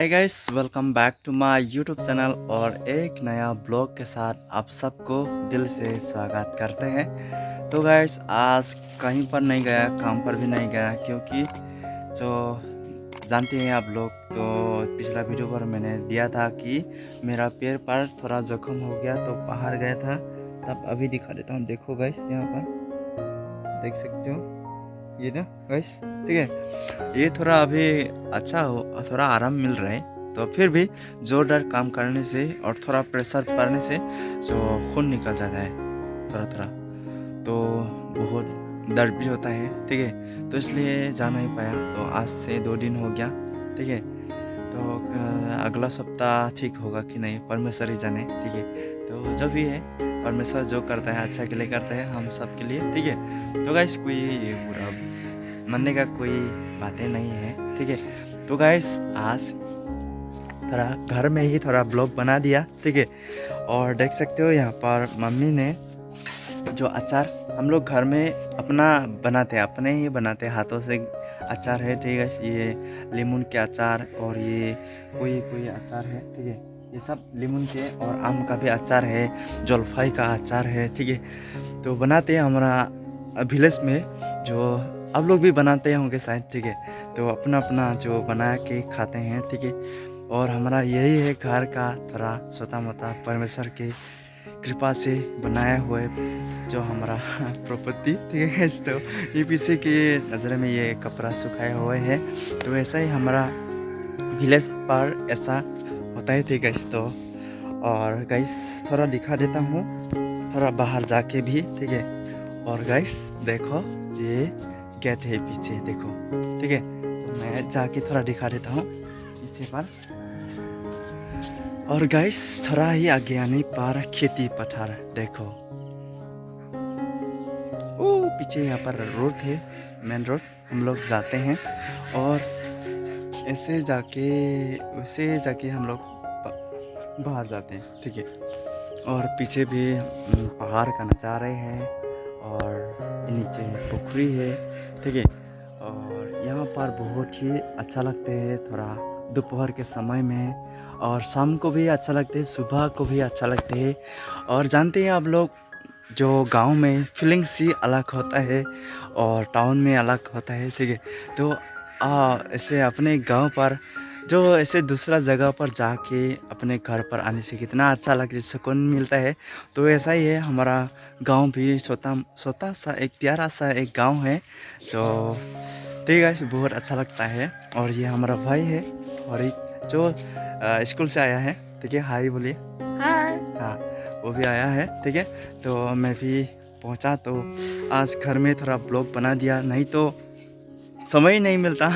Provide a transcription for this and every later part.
Hey guys, welcome back to my YouTube channel और एक नया ब्लॉग के साथ आप सबको दिल से स्वागत करते हैं। तो गाइस, आज कहीं पर नहीं गया, काम पर भी नहीं गया, क्योंकि जो जानते हैं आप लोग, तो पिछला वीडियो पर मैंने दिया था कि मेरा पैर पर थोड़ा जख्म हो गया, तो बाहर गया था। तब अभी दिखा देता हूँ, देखो गाइस, यहाँ पर देख सकते हो ये ना गाइस, ठीक है। ये थोड़ा अभी अच्छा हो, थोड़ा आराम मिल रहा है, तो फिर भी जोरदार काम करने से और थोड़ा प्रेशर पड़ने से जो खून निकल जाता है थोड़ा थोड़ा, तो बहुत दर्द भी होता है, ठीक है। तो इसलिए जा नहीं पाया, तो आज से 2 दिन हो गया, ठीक है। तो अगला सप्ताह ठीक होगा कि नहीं, परमेश्वर ही जाने, ठीक है। तो जो भी है, परमेश्वर जो करता है अच्छा के लिए करता है, हम सब के लिए, ठीक है। तो गाइस, कोई बुरा मानने का कोई बातें नहीं है, ठीक है। तो गाइस, आज थोड़ा घर में ही थोड़ा ब्लॉग बना दिया, ठीक है। और देख सकते हो यहाँ पर मम्मी ने जो अचार हम लोग घर में अपना बनाते हैं, अपने ही बनाते हैं हाथों से अचार है, ठीक है। ये लीमन के अचार और ये कोई कोई अचार है, ठीक है। ये सब लीमन के और आम का भी अचार है, जलफाई का अचार है, ठीक है। तो बनाते हैं हमारा विलेज में, जो आप लोग भी बनाते होंगे शायद, ठीक है। तो अपना अपना जो बना के खाते हैं, ठीक है। और हमारा यही है घर का थोड़ा छोटा मोटा परमेश्वर के कृपा से बनाया हुए जो हमारा प्रॉपर्टी, ठीक है। तो ये पीछे के नज़र में ये कपड़ा सुखाए हुए हैं, तो ऐसा ही हमारा विलेज पर ऐसा होता है, ठीक है। तो और गाइस, थोड़ा दिखा देता हूँ, थोड़ा बाहर जाके भी, ठीक है। और गाइस देखो, ये गेट है पीछे, देखो, ठीक है। तो मैं जाके थोड़ा दिखा देता हूँ पीछे पर। और गाइस, थोड़ा ही आगे आने पर खेती पठार देखो, ओ पीछे यहाँ पर रोड है, मेन रोड, हम लोग जाते हैं और ऐसे जाके हम लोग बाहर जाते हैं, ठीक है। और पीछे भी पहाड़ का नज़ारे है और नीचे पोखरी है, ठीक है। और यहाँ पर बहुत ही अच्छा लगता है, थोड़ा दोपहर के समय में, और शाम को भी अच्छा लगता है, सुबह को भी अच्छा लगता है। और जानते हैं आप लोग, जो गांव में फीलिंग्स ही अलग होता है और टाउन में अलग होता है, ठीक है। तो ऐसे अपने गांव पर जो ऐसे दूसरा जगह पर जाके अपने घर पर आने से कितना अच्छा लगता है, सुकून मिलता है। तो ऐसा ही है, हमारा गांव भी छोटा छोटा सा एक प्यारा सा एक गांव है, जो ठीक है, बहुत अच्छा लगता है। और ये हमारा भाई है, और एक जो स्कूल से आया है, ठीक है। हाय बोलिए। हाय। हाँ, वो भी आया है, ठीक है। तो मैं भी पहुंचा, तो आज घर में थोड़ा ब्लॉग बना दिया, नहीं तो समय ही नहीं मिलता।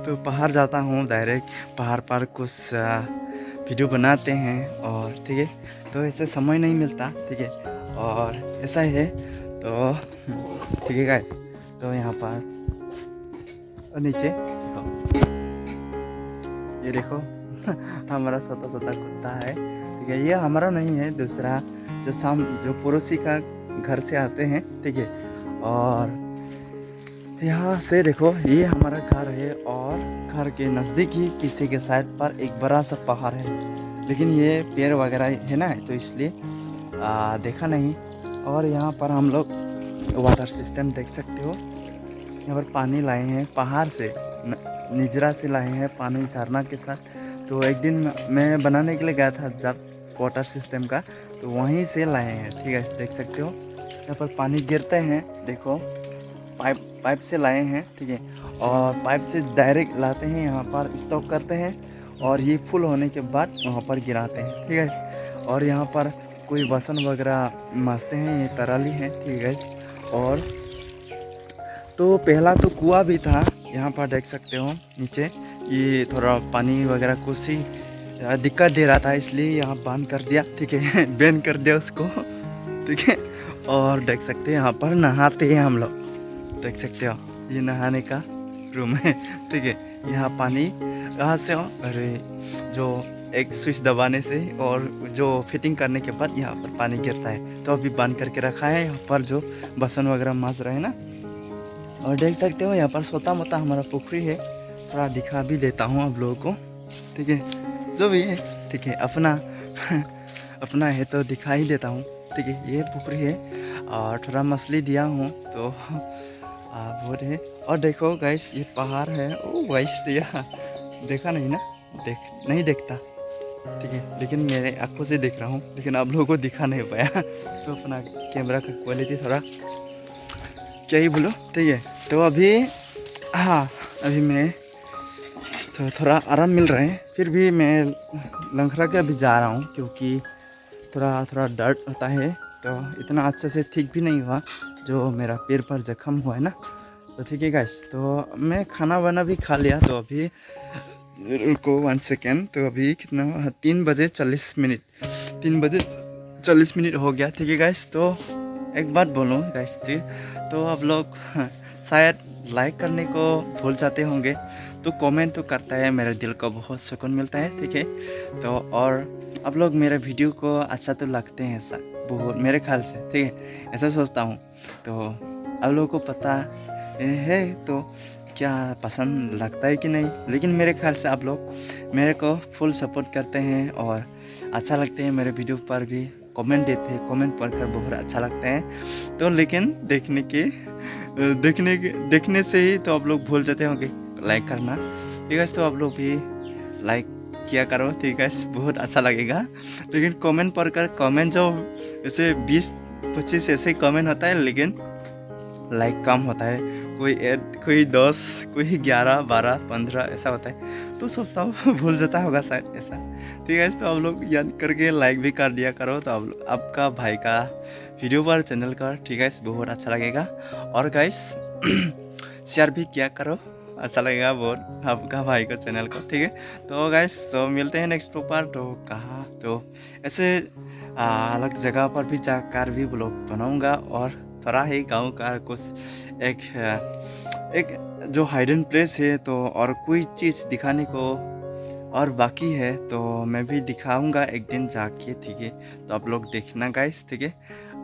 तो पहाड़ जाता हूँ डायरेक्ट, पहाड़ पर कुछ वीडियो बनाते हैं, और ठीक है। तो ऐसे समय नहीं मिलता, ठीक है। और ऐसा ही है, तो ठीक है गाइस। तो यहाँ पर नीचे देखो, ये देखो हमारा छोटा छोटा कुत्ता है, ठीक है। ये हमारा नहीं है, दूसरा जो पड़ोसी का घर से आते हैं, ठीक है। और यहाँ से देखो, ये हमारा घर है, और घर के नज़दीक ही पीछे के साइड पर एक बड़ा सा पहाड़ है, लेकिन ये पेड़ वगैरह है ना, तो इसलिए देखा नहीं। और यहाँ पर हम लोग वाटर सिस्टम देख सकते हो, यहाँ पर पानी लाए हैं पहाड़ से, निजरा से लाए हैं पानी झरना के साथ। तो एक दिन मैं बनाने के लिए गया था जब वाटर सिस्टम का, तो वहीं से लाए हैं, ठीक है। देख सकते हो यहाँ पर पानी गिरते हैं, देखो पाइप से लाए हैं, ठीक है। और पाइप से डायरेक्ट लाते हैं, यहाँ पर स्टॉक करते हैं, और ये फुल होने के बाद वहाँ पर गिराते हैं, ठीक है। और यहाँ पर कोई बर्तन वगैरह मांजते हैं, ये तराली है, ठीक है। और तो पहला तो कुआं भी था, यहाँ पर देख सकते हो नीचे, ये थोड़ा पानी वगैरह कुछ ही दिक्कत दे रहा था, इसलिए यहाँ बंद कर दिया, ठीक है। बैन कर दिया उसको, ठीक है। और देख सकते हैं यहाँ पर नहाते हैं हम लोग, देख सकते हो, ये नहाने का रूम है, ठीक है। यहाँ पानी कहाँ से हो, अरे जो एक स्विच दबाने से और जो फिटिंग करने के बाद यहाँ पर पानी गिरता है, तो अभी बंद करके रखा है। यहाँ पर जो बर्तन वगैरह मांज रहे हैं ना, और देख सकते हो यहाँ पर छोटा मोटा हमारा पोखरी है, थोड़ा दिखा भी देता हूँ आप लोगों को, ठीक है, जो भी है ठीक है, अपना अपना है तो दिखा ही देता हूँ। ठीक है, ये पुकुरी है और थोड़ा मछली दिया हूँ तो बहुत है। और देखो गाइस, ये पहाड़ है। ओ गाइस, दिया देखा नहीं ना, नहीं देखता। ठीक है, लेकिन मेरे आंखों से देख रहा हूँ, लेकिन आप लोगों को दिखा नहीं पाया। तो अपना कैमरा का क्वालिटी थोड़ा क्या ही बोलो। ठीक है, तो अभी हाँ, अभी मैं तो थोड़ा आराम मिल रहा है। फिर भी मैं लंखरा के अभी जा रहा हूँ, क्योंकि थोड़ा थोड़ा दर्द होता है, तो इतना अच्छे से ठीक भी नहीं हुआ जो मेरा पैर पर जख्म हुआ है ना। तो ठीक है गाइस, तो मैं खाना वाना भी खा लिया। तो अभी रुको 1 सेकेंड, तो अभी कितना हुआ, 3 बजे 40 मिनट, 3 बजे 40 मिनट हो गया। ठीक है गाइस, तो एक बात बोलूँ गाइस जी, तो आप लोग शायद लाइक करने को भूल जाते होंगे, तो कमेंट तो करता है, मेरे दिल को बहुत सुकून मिलता है। ठीक है, तो और आप लोग मेरे वीडियो को अच्छा तो लगते हैं ऐसा बहुत, मेरे ख्याल से। ठीक है, ऐसा सोचता हूँ। तो आप लोगों को पता है तो क्या पसंद लगता है कि नहीं, लेकिन मेरे ख्याल से आप लोग मेरे को फुल सपोर्ट करते हैं और अच्छा लगते हैं। मेरे वीडियो पर भी कमेंट देते हैं, कमेंट पढ़कर बहुत अच्छा लगता है। तो लेकिन देखने से ही तो आप लोग भूल जाते होंगे लाइक करना। ठीक है, तो आप लोग भी लाइक किया करो। ठीक है, बहुत अच्छा लगेगा। लेकिन कमेंट पढ़कर, कमेंट जो ऐसे 20-25 ऐसे कमेंट होता है, लेकिन लाइक कम होता है। कोई 10, कोई 11, 12, 15 ऐसा होता है। तो सोचता हूँ भूल जाता होगा शायद ऐसा। ठीक है, तो आप लोग याद करके लाइक भी कर दिया करो, तो आपका भाई का वीडियो पर चैनल का। ठीक है, बहुत अच्छा लगेगा। और गाइस शेयर भी किया करो, अच्छा लगेगा बहुत आपका भाई को चैनल को। ठीक है, तो गाइस, तो मिलते हैं नेक्स्ट पर। तो कहाँ तो ऐसे अलग जगह पर भी जाकर भी ब्लॉग बनाऊंगा, और थोड़ा ही गांव का कुछ एक जो हाइडन प्लेस है, तो और कोई चीज़ दिखाने को और बाकी है, तो मैं भी दिखाऊंगा एक दिन जाके। ठीक है, तो आप लोग देखना गाइस। ठीक है,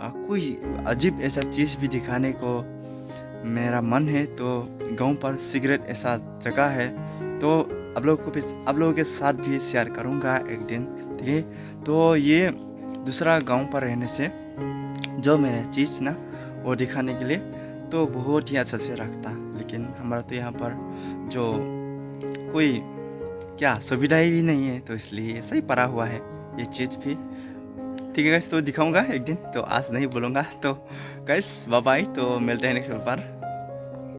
कोई अजीब ऐसा चीज़ भी दिखाने को मेरा मन है। तो गांव पर सिगरेट ऐसा जगह है, तो आप लोगों के साथ भी शेयर करूंगा एक दिन। ठीक है, तो ये दूसरा गांव पर रहने से जो मेरा चीज़ ना वो दिखाने के लिए तो बहुत ही अच्छा से रखता, लेकिन हमारा तो यहाँ पर जो कोई क्या सुविधाएं भी नहीं है, तो इसलिए ऐसा ही पड़ा हुआ है ये चीज़ भी। ठीक है गाइस, तो दिखाऊंगा एक दिन, तो आज नहीं बोलूँगा। तो गाइस बाय बाय, तो मिलते हैं नेक्स्ट बार।